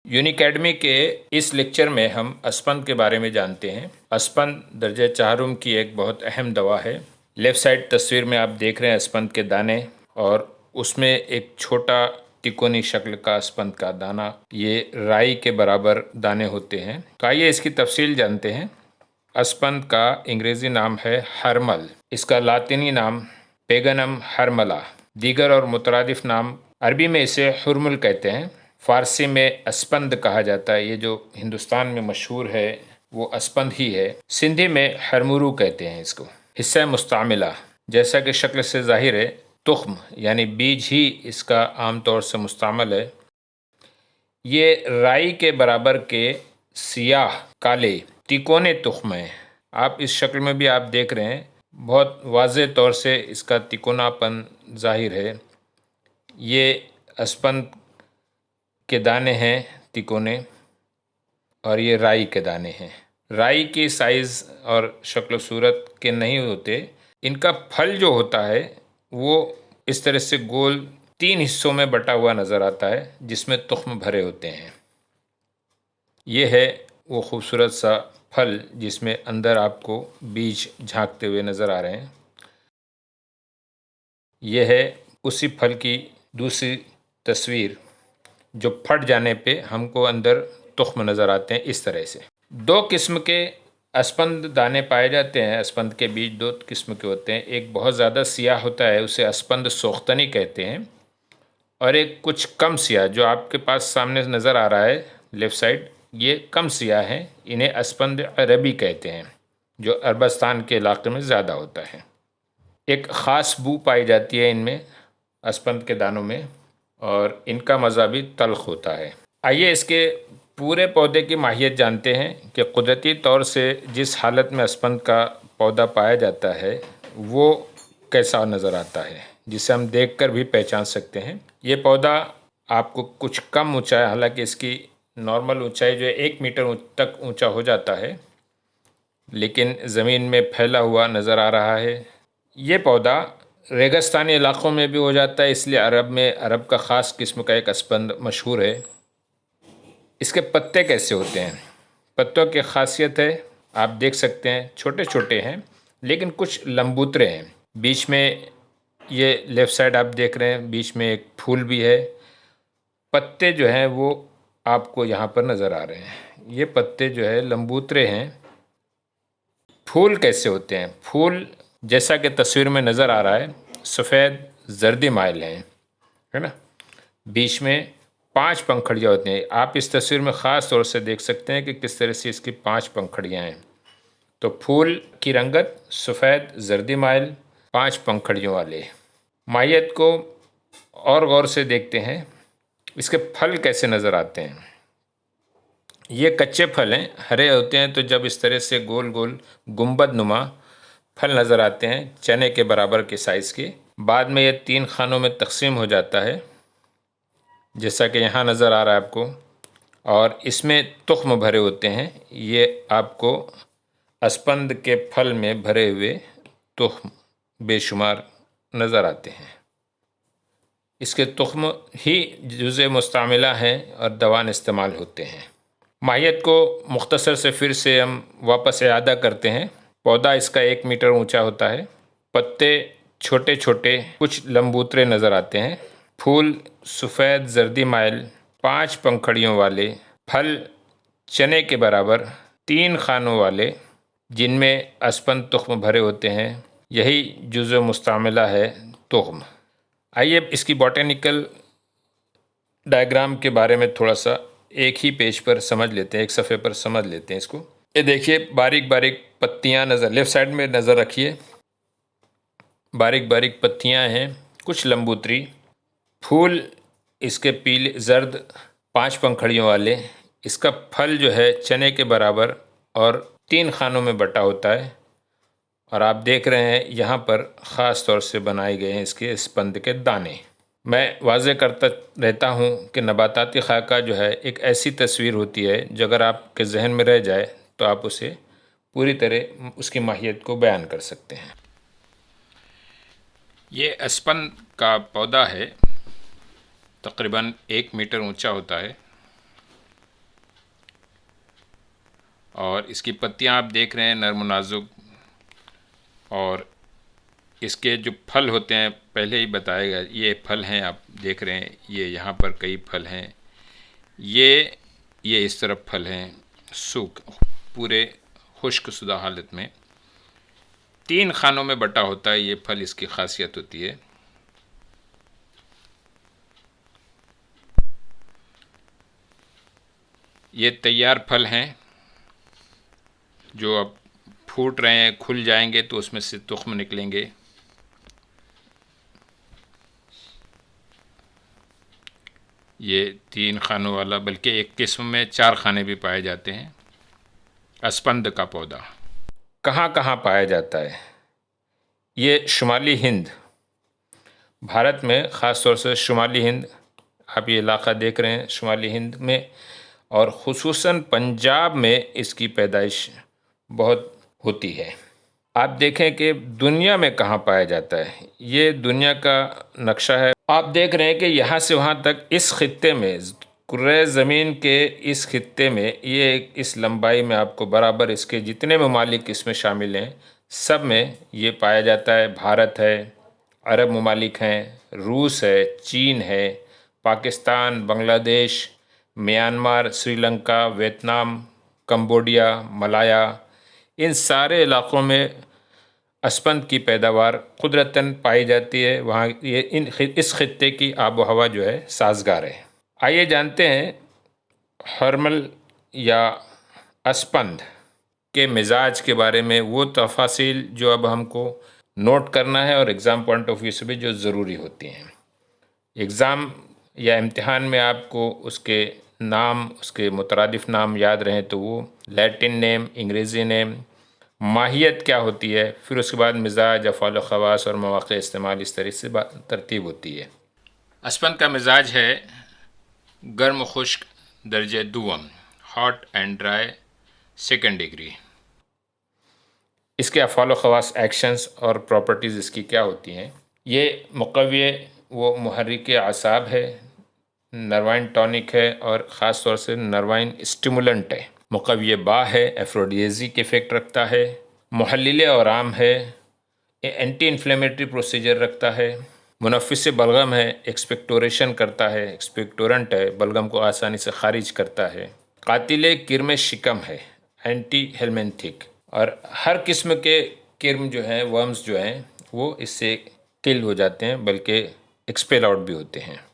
यूनिकैडमी के इस लेक्चर में हम अस्पंद के बारे में जानते हैं। अस्पंद दर्जे चाहरुम की एक बहुत अहम दवा है। लेफ़्ट साइड तस्वीर में आप देख रहे हैं अस्पंद के दाने और उसमें एक छोटा तिकोनी शक्ल का अस्पंद का दाना, ये राई के बराबर दाने होते हैं। तो आइए इसकी तफसील जानते हैं। अस्पंद का अंग्रेज़ी नाम है हर्मल। इसका लातिनी नाम पेगनम हर्मला। दीगर और मुतरादिफ नाम, अरबी में इसे हुरमुल कहते हैं, फ़ारसी में अस्पंद कहा जाता है। ये जो हिंदुस्तान में मशहूर है वो अस्पंद ही है। सिंधी में हरमुरू कहते हैं इसको। हिस्सा मुस्तामिला, जैसा कि शक्ल से जाहिर है, तुख्म यानी बीज ही इसका आमतौर से मुस्तामल है। ये राई के बराबर के सियाह काले तिकोने तुख्म हैं। आप इस शक्ल में भी आप देख रहे हैं, बहुत वाज़ेह तौर से इसका तिकोनापन जाहिर है। ये अस्पंद के दाने हैं तिकोने और ये राई के दाने हैं। राई की साइज़ और शक्ल सूरत के नहीं होते। इनका फल जो होता है वो इस तरह से गोल 3 हिस्सों में बटा हुआ नज़र आता है, जिसमें तुख्म भरे होते हैं। ये है वो खूबसूरत सा फल जिसमें अंदर आपको बीज झांकते हुए नज़र आ रहे हैं। ये है उसी फल की दूसरी तस्वीर, जो फट जाने पे हमको अंदर तुख्म नज़र आते हैं इस तरह से। 2 किस्म के अस्पंद दाने पाए जाते हैं। अस्पंद के बीज 2 किस्म के होते हैं। एक बहुत ज़्यादा सियाह होता है, उसे अस्पंद सोख्तनी कहते हैं, और एक कुछ कम सियाह जो आपके पास सामने नज़र आ रहा है लेफ़्ट साइड, ये कम सियाह हैं। इन्हें अस्पंद अरबी कहते हैं, जो अरबस्तान के इलाके में ज़्यादा होता है। एक ख़ास बू पाई जाती है इनमें, अस्पंद के दानों में, और इनका मज़ा भी तल्ख़ होता है। आइए इसके पूरे पौधे की माहियत जानते हैं कि कुदरती तौर से जिस हालत में अस्पंद का पौधा पाया जाता है वो कैसा नज़र आता है, जिसे हम देखकर भी पहचान सकते हैं। ये पौधा आपको कुछ कम ऊंचा है, हालांकि इसकी नॉर्मल ऊंचाई जो है 1 मीटर तक ऊंचा हो जाता है, लेकिन ज़मीन में फैला हुआ नज़र आ रहा है। ये पौधा रेगिस्तानी इलाक़ों में भी हो जाता है, इसलिए अरब का ख़ास किस्म का एक अस्पंद मशहूर है। इसके पत्ते कैसे होते हैं? पत्तों की खासियत है, आप देख सकते हैं छोटे छोटे हैं लेकिन कुछ लंबूतरे हैं। बीच में ये लेफ़्ट साइड आप देख रहे हैं, बीच में एक फूल भी है। पत्ते जो हैं वो आपको यहाँ पर नज़र आ रहे हैं। ये पत्ते जो है लंबूतरे हैं। फूल कैसे होते हैं? फूल जैसा कि तस्वीर में नज़र आ रहा है, सफ़ेद जर्दी माइल हैं, है ना। बीच में 5 पंखुड़ियाँ होती हैं। आप इस तस्वीर में ख़ास तौर से देख सकते हैं कि किस तरह से इसकी 5 पंखुड़ियाँ हैं। तो फूल की रंगत सफ़ेद जर्दी माइल, 5 पंखुड़ियों वाले। माहियत को और गौर से देखते हैं। इसके फल कैसे नज़र आते हैं? ये कच्चे फल हैं, हरे होते हैं। तो जब इस तरह से गोल गोल गुंबद नुमा फल नज़र आते हैं, चने के बराबर के साइज़ के, बाद में ये 3 खानों में तकसीम हो जाता है, जैसा कि यहाँ नज़र आ रहा है आपको, और इसमें तुख्म भरे होते हैं। ये आपको अस्पंद के फल में भरे हुए तुख्म बेशुमार नज़र आते हैं। इसके तुख्म ही जुज़े मुस्तामिला हैं और दवान इस्तेमाल होते हैं। माहियत को मुख्तसर से फिर से हम वापस इआदा करते हैं। पौधा इसका 1 मीटर ऊंचा होता है। पत्ते छोटे छोटे, कुछ लंबूतरे नज़र आते हैं। फूल सफ़ेद जर्दी माइल, 5 पंखुड़ियों वाले। फल चने के बराबर, 3 खानों वाले, जिनमें अस्पंद तुख्म भरे होते हैं। यही जुज़्व मुस्तामिला है, तुख्म। आइए इसकी बॉटेनिकल डायग्राम के बारे में थोड़ा सा एक ही पेज पर समझ लेते हैं, एक सफ़े पर समझ लेते हैं इसको। ये देखिए, बारीक बारीक पत्तियां नज़र, लेफ़्ट साइड में नज़र रखिए, बारीक बारीक पत्तियां हैं, कुछ लंबूतरी। फूल इसके पीले जर्द, 5 पंखुड़ियों वाले। इसका फल जो है चने के बराबर और 3 खानों में बटा होता है। और आप देख रहे हैं यहाँ पर ख़ास तौर से बनाए गए हैं इसके अस्पंद के दाने। मैं वाज़े करता रहता हूँ कि नबाताती खाका जो है एक ऐसी तस्वीर होती है जो अगर आपके जहन में रह जाए तो आप उसे पूरी तरह उसकी माहियत को बयान कर सकते हैं। ये अस्पंद का पौधा है, तकरीबन 1 मीटर ऊंचा होता है। और इसकी पत्तियां आप देख रहे हैं नर्म नाजुक, और इसके जो फल होते हैं पहले ही बताया गया, ये फल हैं आप देख रहे हैं, ये यहाँ पर कई फल हैं, ये इस तरफ फल हैं सूख पूरे खुश्क शुदा हालत में। 3 खानों में बटा होता है ये फल, इसकी खासियत होती है। ये तैयार फल हैं जो अब फूट रहे हैं, खुल जाएंगे तो उसमें से तुख्म निकलेंगे। ये 3 खानों वाला, बल्कि एक किस्म में 4 खाने भी पाए जाते हैं। अस्पंद का पौधा कहाँ कहाँ पाया जाता है? ये शुमाली हिंद, भारत में ख़ास तौर से शुमाली हिंद, आप ये इलाक़ा देख रहे हैं शुमाली हिंद में, और ख़ुसूसन पंजाब में इसकी पैदाइश बहुत होती है। आप देखें कि दुनिया में कहाँ पाया जाता है, ये दुनिया का नक्शा है। आप देख रहे हैं कि यहाँ से वहाँ तक इस खित्ते में, कुर्रे ज़मीन के इस खित्ते में, ये इस लंबाई में आपको बराबर इसके जितने ममालिक इसमें शामिल हैं सब में ये पाया जाता है। भारत है, अरब ममालिक हैं, रूस है, चीन है, Pakistan, Bangladesh, Myanmar, Sri Lanka, Vietnam, Cambodia, Malaya, इन सारे इलाक़ों में अस्पंद की पैदावार कुदरतन पाई जाती है। वहाँ ये इस खित्ते की आबो हवा जो है साजगार है। आइए जानते हैं हर्मल या अस्पंद के मिजाज के बारे में, वो तफासिल जो अब हमको नोट करना है और एग्ज़ाम पॉइंट ऑफ व्यू से भी जो ज़रूरी होती हैं। एग्ज़ाम या इम्तिहान में आपको उसके नाम, उसके मुतरादिफ नाम याद रहें तो वो लैटिन नेम, अंग्रेज़ी नेम, माहियत क्या होती है, फिर उसके बाद मिजाज, अफ़ाल ख़वास और मौक़े इस्तेमाल, इस तरह से तरतीब होती है। अस्पंद का मिजाज है गर्म खुश्क दर्जे दुवम, hot and dry second degree. इसके अफ़ाल ख़वास, एक्शंस और प्रॉपर्टीज़ इसकी क्या होती हैं? ये मुक़व्वी व मुहर्रिक आसाब है, नर्वाइन टॉनिक है और ख़ास तौर से नर्वाइन स्टिमुलेंट है। मुक़व्वी बा है, एफ्रोडिएजिक इफ़ेक्ट रखता है, मुहल्लिल आराम है, एंटी इन्फ्लेमेटरी प्रोसीजर रखता है, मुनफ़िस बलगम है, एक्सपेक्टोरेशन करता है, एक्सपेक्टोरेंट है, बलगम को आसानी से खारिज करता है, कातिल किरम शिकम है, एंटी हेलमेंथिक, और हर किस्म के किरम जो हैं, वर्म्स जो हैं, वो इससे किल हो जाते हैं, बल्कि एक्सपेल आउट भी होते हैं।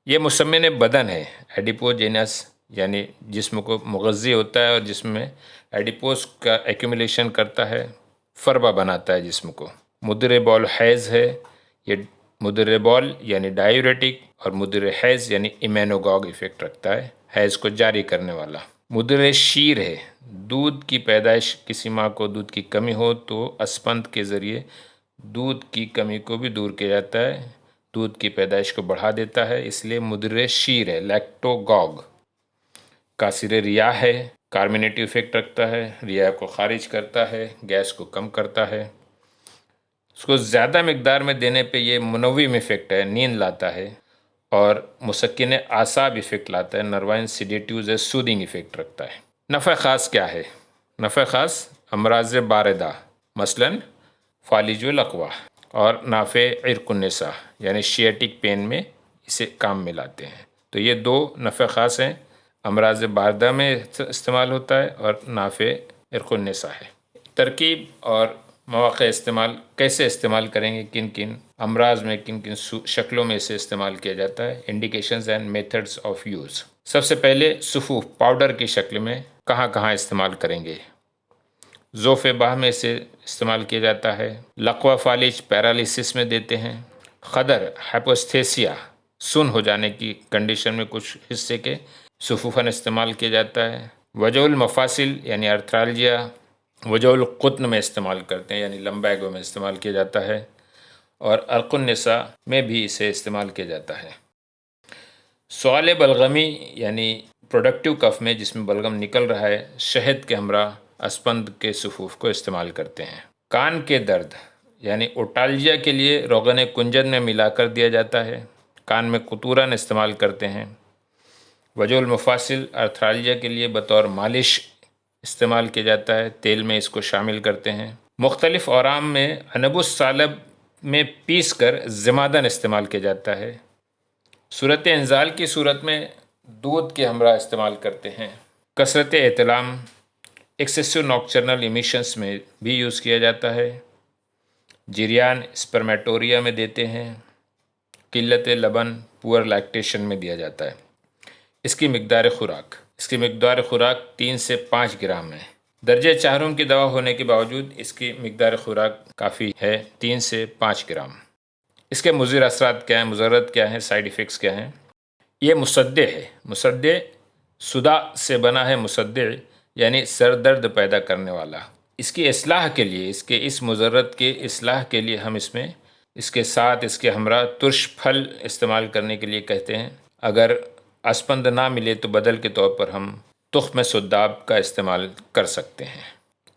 ये मुसम्मिन बदन है, एडिपोजेनस, यानी जिस्म को मुग़ज़्ज़ी होता है और जिसमें एडिपोस का एक्यूमुलेशन करता है, फरबा बनाता है जिस्म को। मुदर बॉल हैज़ है, ये मुदर बॉल यानी डायूरेटिक और मुदर हैज़ यानी इम्यूनोगॉग इफ़ेक्ट रखता है, हैज़ को जारी करने वाला। मुदर शीर है, दूध की पैदाइश, किसी माँ को दूध की कमी हो तो अस्पंद के ज़रिए दूध की कमी को भी दूर किया जाता है, दूध की पैदाइश को बढ़ा देता है, इसलिए मुदर शीर है। लैक्टोगॉग कासिर रिया है, कार्मिनेटिव इफ़ेक्ट रखता है, रिया को खारिज करता है, गैस को कम करता है। उसको ज़्यादा मकदार में देने पे ये मुनव्विम इफ़ेक्ट है, नींद लाता है, और मुसक्किन आसाब इफ़ेक्ट लाता है, नर्वाइन सीडेटिव्स है, सूदिंग इफ़ेक्ट रखता है। नफ़े ख़ास क्या है? नफ़े ख़ास अमराज़ बारदा, मसलन फालिजुल अक़वा, और नाफ़े इरकुन्निसा यानी शियाटिक पेन में इसे काम में लाते हैं। तो ये 2 नफ़े ख़ास हैं, अमराज़ बारदा में इस्तेमाल होता है और नाफ़े इरकुन्निसा है। तरकीब और मौक़े इस्तेमाल, कैसे इस्तेमाल करेंगे, किन किन अमराज में किन किन शक्लों में इसे इस्तेमाल किया जाता है, indications and methods of use. सबसे पहले सुफ़ूफ़ पाउडर की शक्ल में कहाँ कहाँ इस्तेमाल करेंगे? ज़ोफ़े बाह में इसे इस्तेमाल किया जाता है, लक़वा फ़ालिज पैरालिसिस में देते हैं, ख़दर हाइपोस्थेसिया सुन हो जाने की कंडीशन में कुछ हिस्से के सुफ़ूफ़न इस्तेमाल किया जाता है, वजउल मफ़ासिल यानी अर्थरालजिया वजउल क़ुत्न में इस्तेमाल करते हैं, यानी लम्बैगो में इस्तेमाल किया जाता है, और अर्क़ुन्निसा में भी इसे इस्तेमाल किया जाता है। सवाल बलगमी यानी प्रोडक्टिव कफ़ में जिसमें बलगम निकल रहा है, शहद के हमरा अस्पंद के सुफ़ूफ़ को इस्तेमाल करते हैं। कान के दर्द यानी ओटाल्जिया के लिए रोगन कुंजन में मिलाकर दिया जाता है, कान में कुतूरन इस्तेमाल करते हैं। वजउल मुफ़ासिल अर्थरालजिया के लिए बतौर मालिश इस्तेमाल किया जाता है, तेल में इसको शामिल करते हैं। मुख्तलिफ़ औराम में अनबुस सालब में पीस कर ज़मादन इस्तेमाल किया जाता है। सूरत इंजाल की सूरत में दूध के हमरा इस्तेमाल करते हैं। कसरत एहतलाम एक्सेसिव नॉक्टर्नल इमिशंस में भी यूज़ किया जाता है। जिरियान स्पर्मेटोरिया में देते हैं। किल्लत लबन पुअर लैक्टेशन में दिया जाता है। इसकी मिकदार खुराक 3 से 5 ग्राम है। दर्जे चाहरुम की दवा होने के बावजूद इसकी मिकदार खुराक काफ़ी है, 3 से 5 ग्राम। इसके मुज़िर असरात क्या हैं, मुज़र्रत क्या हैं, साइड इफ़ेक्ट्स क्या हैं? ये मुसद्दे है। मुसद्दे सुदा से बना है। मुसद्दे यानी सर दर्द पैदा करने वाला। इसकी इस्लाह के लिए, इस मुज़र्रत के इस्लाह के लिए हम इसमें इसके साथ इसके हमरा तुर्श फल इस्तेमाल करने के लिए कहते हैं। अगर अस्पंद ना मिले तो बदल के तौर पर हम तुख्म सुद्दाब का इस्तेमाल कर सकते हैं।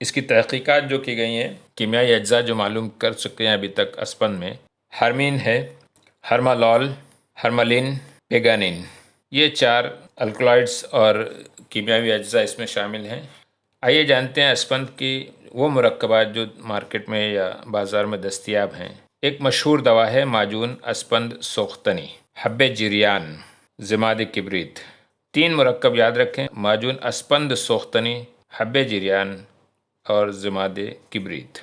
इसकी तहकीकात जो की गई हैं, कीमियाई अज्जा जो मालूम कर चुके हैं अभी तक अस्पंद में, हर्मीन है, हर्मालॉल, हर्मलिन, पेगानिन, ये 4 अल्कलॉइड्स और कीमियावी अज्जा इसमें शामिल हैं। आइए जानते हैं अस्पंद की वो मुरक्कबात जो मार्केट में या बाज़ार में दस्तयाब हैं। एक मशहूर दवा है माजून अस्पंद सोख्तनी, हब्बे जिरियान, ज़माद किब्रित। 3 मुरक्कब याद रखें, माजून अस्पंद सोख्तनी, हब्बे जिरियान और ज़माद किब्रित।